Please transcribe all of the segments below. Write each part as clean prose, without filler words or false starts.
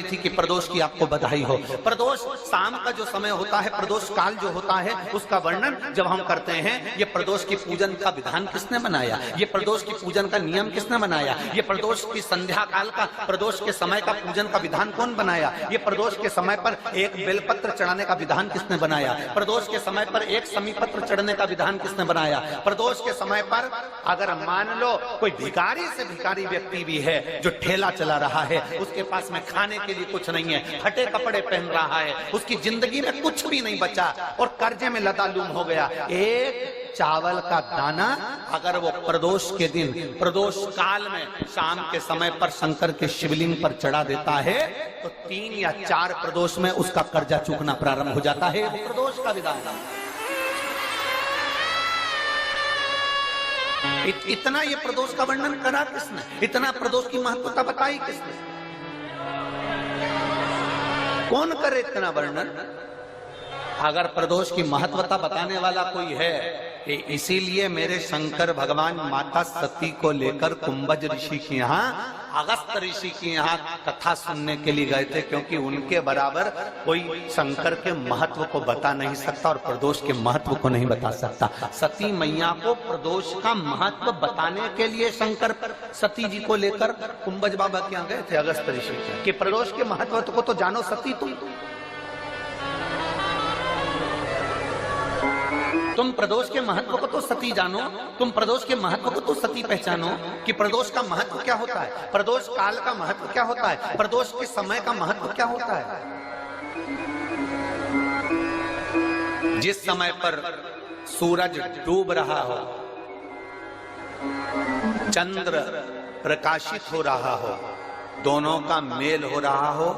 थी कि प्रदोष की आपको बधाई हो। प्रदोष शाम का जो समय होता है, प्रदोष काल जो होता है, उसका वर्णन जब हम करते हैं, ये प्रदोष की पूजन का विधान किसने बनाया, ये प्रदोष की पूजन का नियम किसने बनाया, ये प्रदोष की संध्या काल का, प्रदोष के समय का पूजन का विधान कौन बनाया, ये प्रदोष के समय पर एक बेलपत्र चढ़ाने का विधान किसने बनाया, प्रदोष के समय पर एक समीपत्र चढ़ने का विधान किसने बनाया। प्रदोष के समय पर अगर मान लो कोई भिखारी से भिखारी व्यक्ति भी है जो ठेला चला रहा है, उसके पास में खाने के लिए कुछ नहीं है, फटे कपड़े पहन रहा है, उसकी जिंदगी में कुछ भी नहीं बचा और कर्जे में लदालूम हो गया, एक चावल का दाना अगर वो प्रदोष के दिन, प्रदोष काल में शाम के समय पर शंकर के शिवलिंग पर चढ़ा देता है तो 3 या 4 प्रदोष में उसका कर्जा चूकना प्रारंभ हो जाता है। वो प्रदोष का विधान है। इतना ये प्रदोष का वर्णन करा किसने, इतना प्रदोष की महत्वता बताई किसने, कौन करे इतना वर्णन। अगर प्रदोष की महत्वता बताने वाला कोई है, इसीलिए मेरे शंकर भगवान माता सती को लेकर कुंभज ऋषि के यहाँ, अगस्त ऋषि के यहाँ कथा सुनने के लिए गए थे, क्योंकि उनके बराबर कोई शंकर के महत्व को बता नहीं सकता और प्रदोष के महत्व को नहीं बता सकता। सती मैया को प्रदोष का महत्व बताने के लिए शंकर सती जी को लेकर कुंभज बाबा के यहाँ गए थे, अगस्त ऋषि के, कि प्रदोष के महत्व को तो जानो सती, तुम प्रदोष के महत्व को तो सती जानो, तुम प्रदोष के महत्व को तो सती पहचानो कि प्रदोष का महत्व क्या होता है, प्रदोष काल का महत्व क्या होता है, प्रदोष के समय का महत्व क्या होता है। जिस समय पर सूरज डूब रहा हो, चंद्र प्रकाशित हो रहा हो, दोनों का मेल हो रहा हो,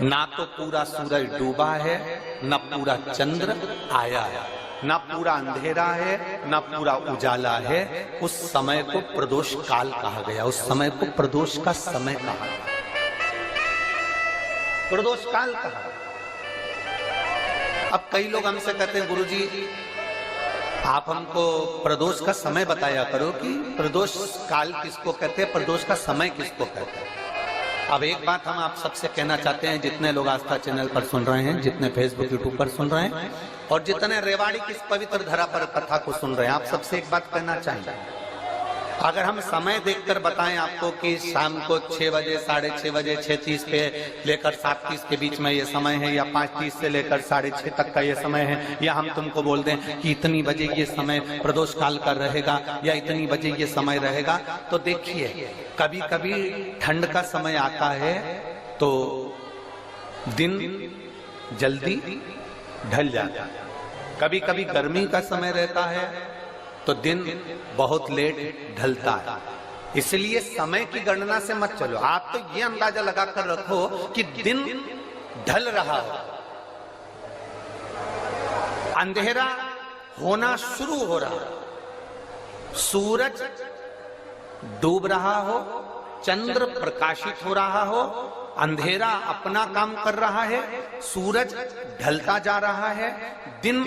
ना तो पूरा सूरज डूबा है, ना पूरा चंद्र आया है, ना पूरा अंधेरा है, ना पूरा उजाला है, उस समय को प्रदोष काल कहा गया, उस समय को प्रदोष का समय कहा, प्रदोष काल कहा। अब कई लोग हमसे कहते हैं गुरुजी आप हमको प्रदोष का समय बताया करो कि प्रदोष काल किसको कहते हैं, प्रदोष का समय किसको कहते हैं। अब एक बात हम आप सबसे कहना चाहते हैं, जितने लोग आस्था चैनल पर सुन रहे हैं, जितने फेसबुक यूट्यूब पर सुन रहे हैं और जितने रेवाड़ी की इस पवित्र धरा पर कथा को सुन रहे हैं, आप सबसे एक बात कहना चाहिए। अगर हम समय देखकर बताएं आपको कि शाम को 6 बजे, 6:30 बजे, 6:30 पे लेकर 7:30 के बीच में ये समय है, या 5:30 से लेकर 6:30 तक का ये समय है, या हम तुमको बोल दें कि इतनी बजे ये समय प्रदोष काल का रहेगा या इतनी बजे ये समय रहेगा, तो देखिए कभी कभी ठंड का समय आता है तो दिन जल्दी ढल जाता है, कभी कभी गर्मी का समय रहता है तो दिन बहुत लेट ढलता है। इसलिए समय की गणना से मत चलो, आप तो ये अंदाजा लगाकर रखो कि दिन ढल रहा हो, अंधेरा होना शुरू हो रहा हो, सूरज डूब रहा हो, चंद्र प्रकाशित हो रहा हो, अंधेरा अपना काम कर रहा है, सूरज ढलता जा रहा है, दिन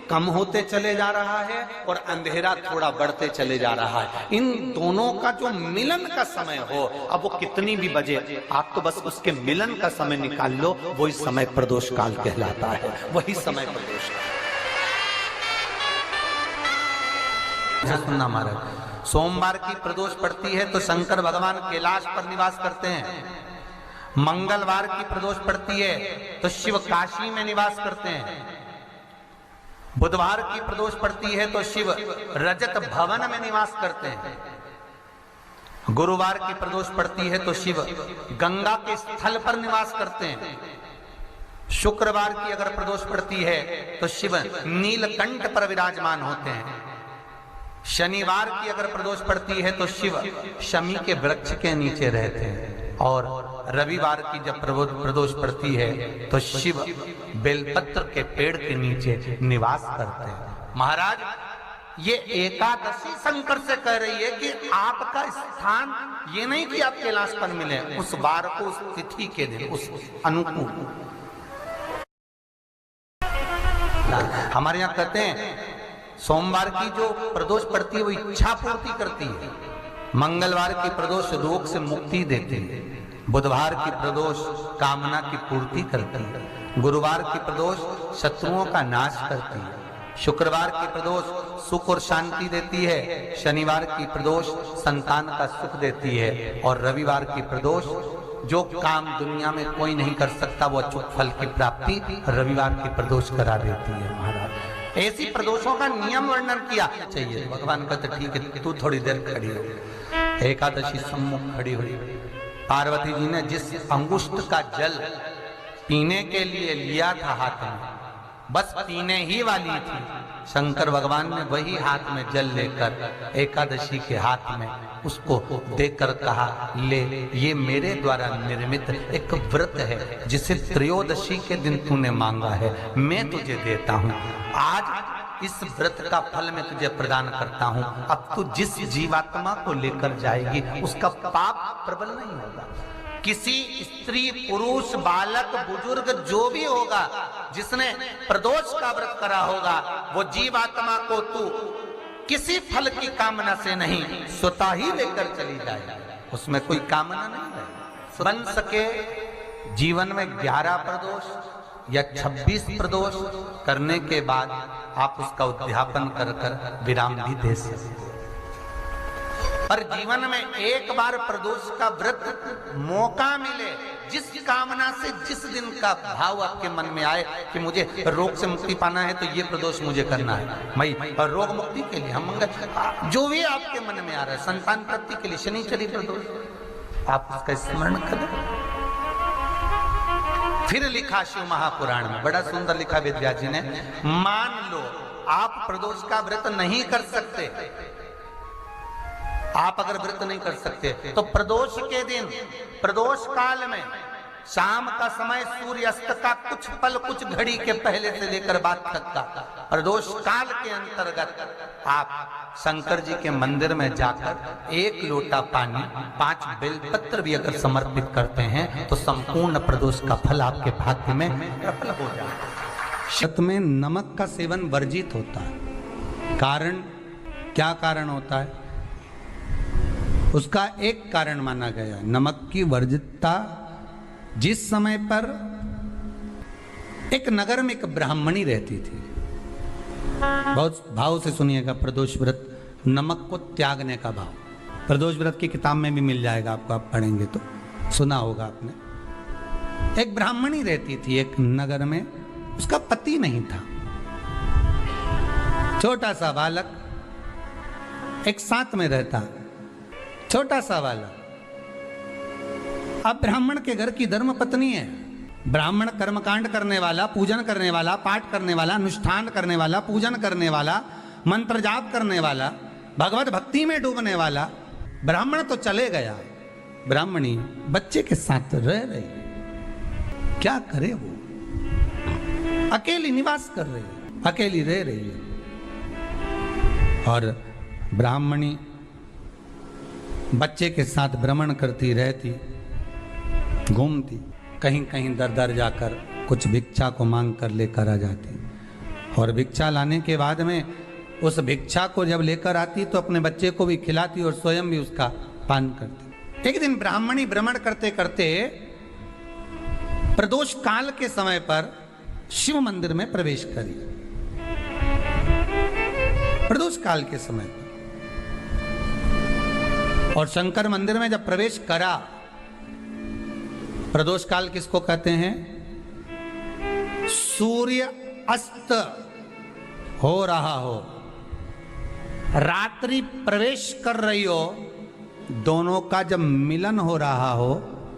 कम होते चले जा रहा है और अंधेरा थोड़ा बढ़ते चले जा रहा है। इन दोनों का जो मिलन का समय हो, अब वो कितनी भी बजे, आप तो बस उसके मिलन का समय निकाल लो, वही समय प्रदोष काल कहलाता है, वही समय प्रदोष काल। सुनना महाराज, सोमवार की प्रदोष पड़ती है तो शंकर भगवान कैलाश पर निवास करते हैं, मंगलवार की प्रदोष पड़ती है तो शिव काशी में निवास करते हैं, बुधवार की प्रदोष पड़ती है तो शिव रजत भवन में निवास करते हैं, गुरुवार की प्रदोष पड़ती है तो शिव गंगा के स्थल पर निवास करते हैं, शुक्रवार की अगर प्रदोष पड़ती है तो शिव नीलकंठ पर विराजमान होते हैं, शनिवार की अगर प्रदोष पड़ती है तो शिव शमी के वृक्ष के नीचे रहते हैं, और रविवार की जब प्रदोष पड़ती है तो शिव बेलपत्र के पेड़ के नीचे निवास करते हैं। महाराज ये एकादशी शंकर से कह रही है कि आपका स्थान ये नहीं कि आप कैलाश पर मिले, उस बार को, उस तिथि के दिन, उस अनुकूल। हमारे यहाँ कहते हैं सोमवार की जो प्रदोष पड़ती है वो इच्छा पूर्ति करती है, मंगलवार की प्रदोष रोग से मुक्ति देती है, बुधवार की प्रदोष कामना की पूर्ति करती है, गुरुवार की प्रदोष शत्रुओं का नाश करती है, शुक्रवार की प्रदोष सुख और शांति देती है, शनिवार की प्रदोष संतान का सुख देती है, और रविवार की प्रदोष जो काम दुनिया में कोई नहीं कर सकता वो अचूक फल की प्राप्ति रविवार की प्रदोष करा देती है। महाराज ऐसी प्रदोषों का नियम वर्णन किया चाहिए। भगवान कहते ठीक है तू थोड़ी देर खड़ी हो। एकादशी सम्मुख खड़ी हुई, पार्वती जी ने जिस अंगुष्ठ का जल पीने के लिए लिया था हाथ में, बस पीने ही वाली थी, शंकर भगवान ने वही हाथ में जल लेकर एकादशी के हाथ में उसको देकर कहा ले, ये मेरे द्वारा निर्मित एक व्रत है जिसे त्रयोदशी के दिन तूने मांगा है, मैं तुझे देता हूँ। आज इस व्रत का फल मैं तुझे प्रदान करता हूँ। अब तू जिस जीवात्मा को लेकर जाएगी उसका पाप प्रबल नहीं होगा। किसी स्त्री पुरुष बालक बुजुर्ग जो भी होगा जिसने प्रदोष का व्रत करा होगा वो जीवात्मा को तू किसी फल की कामना से नहीं स्वतः ही लेकर चली जाए, उसमें कोई कामना नहीं है। बन सके जीवन में 11 प्रदोष या 26 प्रदोष करने के बाद आप उसका उद्यापन कर कर विराम भी दे सकते। पर जीवन में एक बार प्रदोष का व्रत मौका मिले, जिस कामना से जिस दिन का भाव आपके मन में आए कि मुझे रोग से मुक्ति पाना है तो ये प्रदोष मुझे करना है, मैं रोग मुक्ति के लिए हम मंगल जो भी आपके मन में आ रहा है, संतान प्राप्ति के लिए शनिचरी प्रदोष आप उसका स्मरण करें। फिर लिखा शिव महापुराण में बड़ा सुंदर लिखा वेदव्यास जी ने, मान लो आप प्रदोष का व्रत नहीं कर सकते, आप अगर व्रत नहीं कर सकते तो प्रदोष के दिन प्रदोष काल में शाम का समय सूर्यास्त का कुछ पल कुछ घड़ी के पहले से लेकर बाद तक का प्रदोष काल के अंतर्गत आप शंकर जी के मंदिर में जाकर 1 लोटा पानी 5 बेलपत्र भी अगर समर्पित करते हैं तो संपूर्ण प्रदोष का फल आपके भाग्य में प्रबल हो जाए। शत में नमक का सेवन वर्जित होता है। कारण क्या कारण होता है? उसका एक कारण माना गया नमक की वर्जितता। जिस समय पर एक नगर में एक ब्राह्मणी रहती थी, बहुत भाव से सुनिएगा, प्रदोष व्रत नमक को त्यागने का भाव प्रदोष व्रत की किताब में भी मिल जाएगा आपको, आप पढ़ेंगे तो सुना होगा आपने। एक ब्राह्मणी रहती थी एक नगर में, उसका पति नहीं था, छोटा सा बालक एक साथ में रहता, छोटा सा बालक। अब ब्राह्मण के घर की धर्म पत्नी है, ब्राह्मण कर्मकांड करने वाला, पूजन करने वाला, पाठ करने वाला, अनुष्ठान करने वाला, पूजन करने वाला, मंत्र जाप करने वाला, भगवत भक्ति में डूबने वाला। ब्राह्मण तो चले गया, ब्राह्मणी बच्चे के साथ रह रही, क्या करे वो? अकेली निवास कर रही है, अकेली रह रही है। और ब्राह्मणी बच्चे के साथ भ्रमण करती रहती, घूमती, कहीं कहीं दर दर जाकर कुछ भिक्षा को मांग कर लेकर आ जाती, और भिक्षा लाने के बाद में उस भिक्षा को जब लेकर आती तो अपने बच्चे को भी खिलाती और स्वयं भी उसका पान करती। एक दिन ब्राह्मणी भ्रमण करते करते प्रदोष काल के समय पर शिव मंदिर में प्रवेश करी। प्रदोष काल के समय पर और शंकर मंदिर में जब प्रवेश करा, प्रदोष काल किसको कहते हैं? सूर्य अस्त हो रहा हो, रात्रि प्रवेश कर रही हो, दोनों का जब मिलन हो रहा हो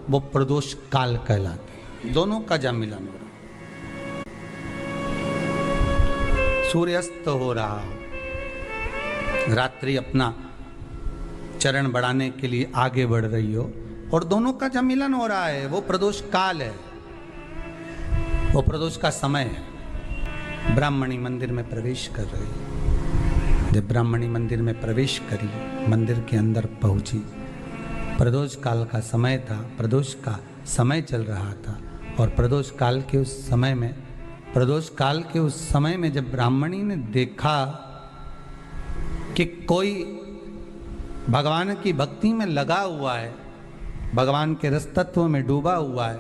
वो प्रदोष काल कहलाता। दोनों का जब मिलन हो रहा, सूर्यास्त हो रहा हो, रात्रि अपना चरण बढ़ाने के लिए आगे बढ़ रही हो और दोनों का जब मिलन हो रहा है, वो प्रदोष काल है, वो प्रदोष का समय है। ब्राह्मणी मंदिर में प्रवेश कर रही, जब ब्राह्मणी मंदिर में प्रवेश करी, मंदिर के अंदर पहुंची, प्रदोष काल का समय था, प्रदोष का समय चल रहा था। और प्रदोष काल के उस समय में, प्रदोष काल के उस समय में जब ब्राह्मणी ने देखा कि कोई भगवान की भक्ति में लगा हुआ है, भगवान के रस तत्व में डूबा हुआ है।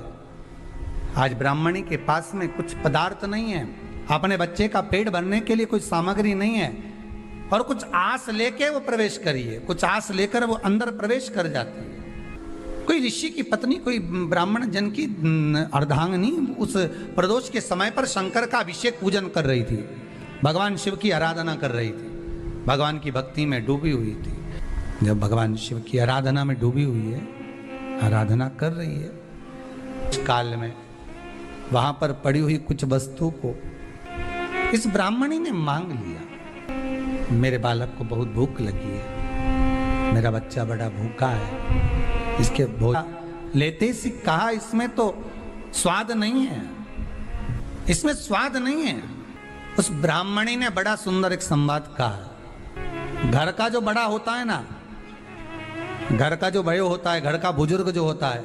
आज ब्राह्मणी के पास में कुछ पदार्थ नहीं है, अपने बच्चे का पेट भरने के लिए कोई सामग्री नहीं है, और कुछ आस लेके वो प्रवेश करिए, कुछ आस लेकर वो अंदर प्रवेश कर जाती है। कोई ऋषि की पत्नी, कोई ब्राह्मण जन की अर्धांगिनी उस प्रदोष के समय पर शंकर का अभिषेक पूजन कर रही थी, भगवान शिव की आराधना कर रही थी, भगवान की भक्ति में डूबी हुई थी। जब भगवान शिव की आराधना में डूबी हुई है, आराधना कर रही है, उस काल में वहां पर पड़ी हुई कुछ वस्तु को इस ब्राह्मणी ने मांग लिया। मेरे बालक को बहुत भूख लगी है, मेरा बच्चा बड़ा भूखा है, इसके भोजन लेते से कहा इसमें तो स्वाद नहीं है, इसमें स्वाद नहीं है। उस ब्राह्मणी ने बड़ा सुंदर एक संवाद कहा। घर का जो बड़ा होता है ना, घर का जो बड़े होता है, घर का बुजुर्ग जो होता है,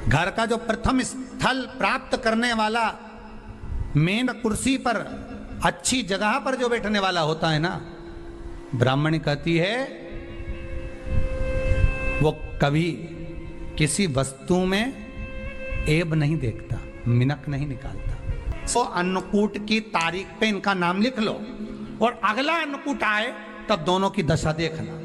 घर का जो प्रथम स्थल प्राप्त करने वाला, मेन कुर्सी पर अच्छी जगह पर जो बैठने वाला होता है ना, ब्राह्मणी कहती है वो कभी किसी वस्तु में ऐब नहीं देखता, मिनक नहीं निकालता। तो अन्नकूट की तारीख पे इनका नाम लिख लो, और अगला अन्नकूट आए तब दोनों की दशा देखना।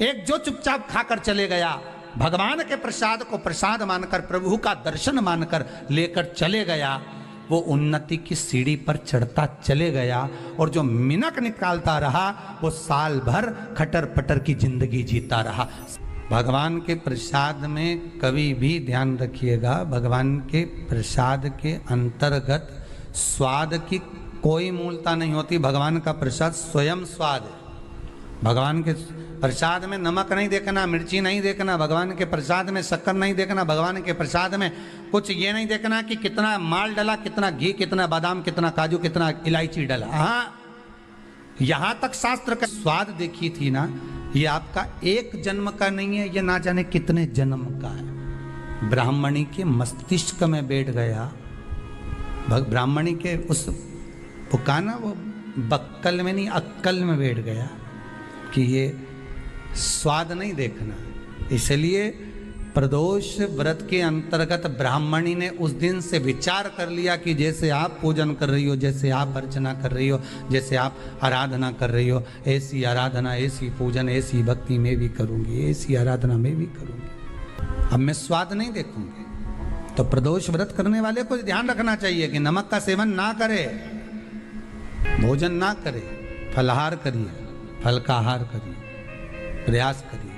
एक जो चुपचाप खाकर चले गया, भगवान के प्रसाद को प्रसाद मानकर, प्रभु का दर्शन मानकर लेकर चले गया, वो उन्नति की सीढ़ी पर चढ़ता चले गया, और जो मिनक निकालता रहा वो साल भर खटर पटर की जिंदगी जीता रहा। भगवान के प्रसाद में कभी भी ध्यान रखिएगा, भगवान के प्रसाद के अंतर्गत स्वाद की कोई मूलता नहीं होती। भगवान का प्रसाद स्वयं स्वाद है। भगवान के प्रसाद में नमक नहीं देखना, मिर्ची नहीं देखना, भगवान के प्रसाद में शक्कर नहीं देखना, भगवान के प्रसाद में कुछ ये नहीं देखना कि कितना माल डला, कितना घी, कितना बादाम, कितना काजू, कितना इलायची डला। हाँ, यहां तक शास्त्र का स्वाद देखी थी ना, ये आपका एक जन्म का नहीं है, ये ना जाने कितने जन्म का है। ब्राह्मणी के मस्तिष्क में बैठ गया, ब्राह्मणी के उस पुकाना वो बक्कल में नहीं अक्कल में बैठ गया कि ये स्वाद नहीं देखना। इसलिए प्रदोष व्रत के अंतर्गत ब्राह्मणी ने उस दिन से विचार कर लिया कि जैसे आप पूजन कर रही हो, जैसे आप अर्चना कर रही हो, जैसे आप आराधना कर रही हो, ऐसी आराधना, ऐसी पूजन, ऐसी भक्ति मैं भी करूंगी, ऐसी आराधना मैं भी करूंगी। अब मैं स्वाद नहीं देखूंगी। तो प्रदोष व्रत करने वाले को ध्यान रखना चाहिए कि नमक का सेवन ना करे, भोजन ना करे, फलाहार करिए, फल का आहार करिए, प्रयास करिए।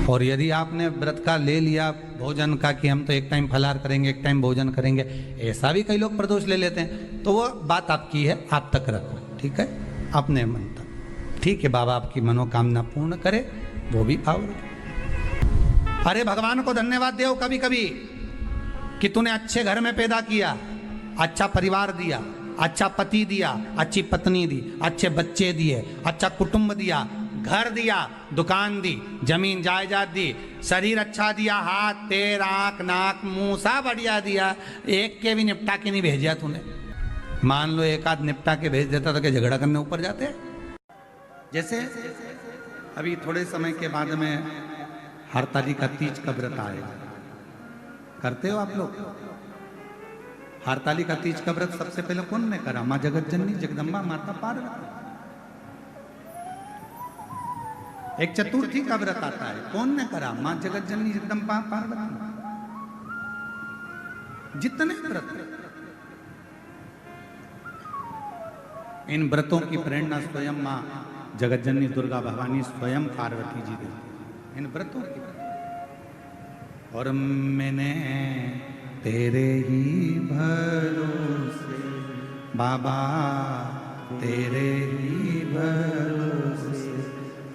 और यदि आपने व्रत का ले लिया भोजन का कि हम तो एक टाइम फलाहार करेंगे, एक टाइम भोजन करेंगे, ऐसा भी कई लोग प्रदोष ले लेते हैं, तो वो बात आपकी है, आप तक रखो, ठीक है, अपने मन तक। ठीक है, बाबा आपकी मनोकामना पूर्ण करे, वो भी भाव रखो। अरे भगवान को धन्यवाद दो कभी कभी कि तूने अच्छे घर में पैदा किया, अच्छा परिवार दिया, अच्छा पति दिया, अच्छी पत्नी दी, अच्छे बच्चे दिए, अच्छा कुटुंब दिया, घर दिया, दुकान दी, जमीन जायदाद दी, शरीर अच्छा दिया, हाथ पैर आंख नाक मुंह सब बढ़िया दिया, एक के भी निपटा के नहीं भेजा तूने। मान लो एक आध निपटा के भेज देता तो क्या झगड़ा करने ऊपर जाते? जैसे अभी थोड़े समय के बाद में हरताली का तीज का व्रत आएगा, करते हो आप लोग? हरताली का तीज का व्रत सबसे पहले कौन ने करा? माँ जगत जननी जगदम्बा माता पार्वती। एक चतुर्थी का व्रत आता है, कौन ने करा? माँ जगत जननी जगदम्बा पार्वती। जितने व्रत, इन व्रतों की प्रेरणा स्वयं माँ जगत जननी दुर्गा भवानी स्वयं पार्वती जी देती, इन व्रतों की। और मैंने तेरे ही भरोसे बाबा, तेरे ही भरोसे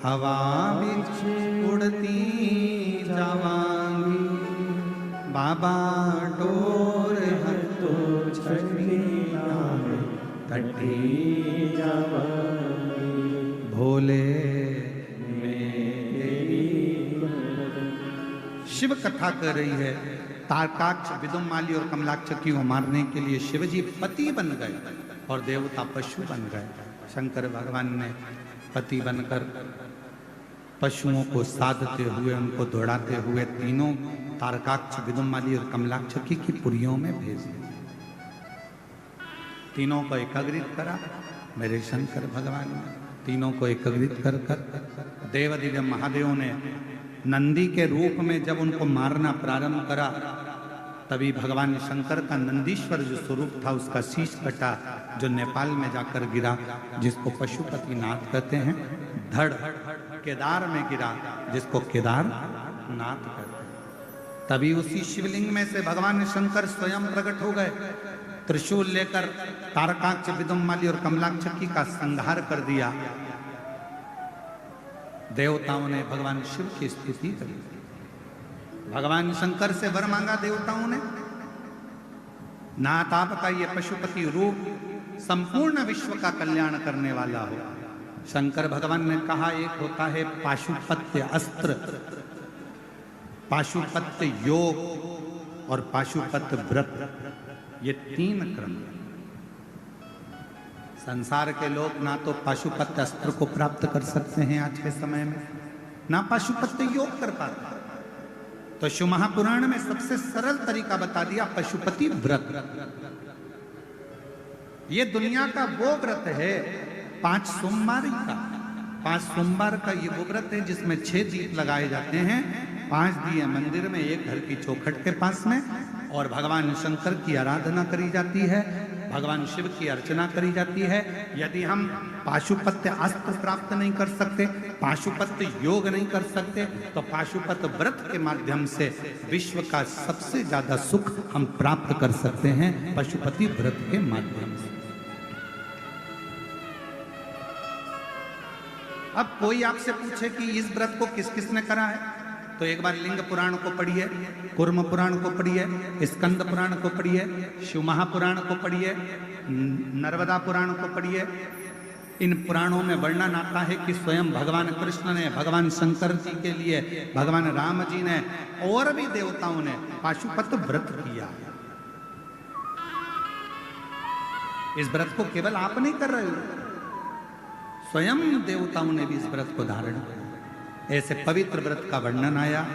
हवा बिच उड़ती जावांगी, बाबा डोर है तो छड़ी तटी जावांगी, भोले शिव कथा कर रही है। तारकाक्ष, विदुमाली और कमलाक्ष को मारने के लिए शिवजी पति बन गए और देवता पशु बन गए। शंकर भगवान ने पति बनकर पशुओं को साधते हुए, उनको दौड़ाते हुए तीनों तारकाक्ष, विदुमाली और कमलाक्ष की पुरियों में भेज दिया। तीनों को एकाग्रित करा मेरे शंकर भगवान ने। तीनों को एकाग्रित कर कर देव दिव्य महादेव ने नंदी के रूप में जब उनको मारना प्रारंभ करा, तभी भगवान शंकर का नंदीश्वर जो स्वरूप था उसका शीश कटा, जो नेपाल में जाकर गिरा, जिसको पशुपति नाथ कहते हैं। धड़ केदार में गिरा, जिसको केदार नाथ कहते हैं। तभी उसी शिवलिंग में से भगवान शंकर स्वयं प्रकट हो गए, त्रिशूल लेकर तारकाक्ष, विदुमाली और कमलाक्षकी का संहार कर दिया। देवताओं ने भगवान शिव की स्तुति करी। भगवान शंकर से वर मांगा देवताओं ने, नाथ आपका ये पशुपति रूप संपूर्ण विश्व का कल्याण करने वाला हो। शंकर भगवान ने कहा, एक होता है पाशुपत्य अस्त्र, पाशुपत्य योग और पाशुपत्य व्रत, ये तीन क्रम। संसार के लोग ना तो पाशुपत्य अस्त्र को प्राप्त कर सकते हैं आज के समय में, ना पाशुपत्य योग कर पाते। तो शिव महापुराण में सबसे सरल तरीका बता दिया, पशुपति व्रत। ये दुनिया का वो व्रत है 5 सोमवार का। 5 सोमवार का ये वो व्रत है जिसमें 6 दीप लगाए जाते हैं, 5 दिए मंदिर में, एक घर की चौखट के पास में, और भगवान शंकर की आराधना करी जाती है, भगवान शिव की अर्चना करी जाती है। यदि हम पाशुपत्य अस्त्र प्राप्त नहीं कर सकते, पाशुपत्य योग नहीं कर सकते, तो पाशुपत्य व्रत के माध्यम से विश्व का सबसे ज्यादा सुख हम प्राप्त कर सकते हैं, पशुपति व्रत के माध्यम से। अब कोई आपसे पूछे कि इस व्रत को किस किसने करा है, तो एक बार लिंग पुराण को पढ़िए, कूर्म पुराण को पढ़िए, स्कंद पुराण को पढ़िए, शिव महापुराण को पढ़िए, नर्मदा पुराण को पढ़िए। इन पुराणों में वर्णन आता है कि स्वयं भगवान कृष्ण ने, भगवान शंकर जी के लिए, भगवान राम जी ने और भी देवताओं ने पाशुपत्य व्रत किया। इस व्रत को केवल आप नहीं कर रहे हो, स्वयं देवताओं ने भी इस व्रत को धारण किया। ऐसे पवित्र व्रत का वर्णन आया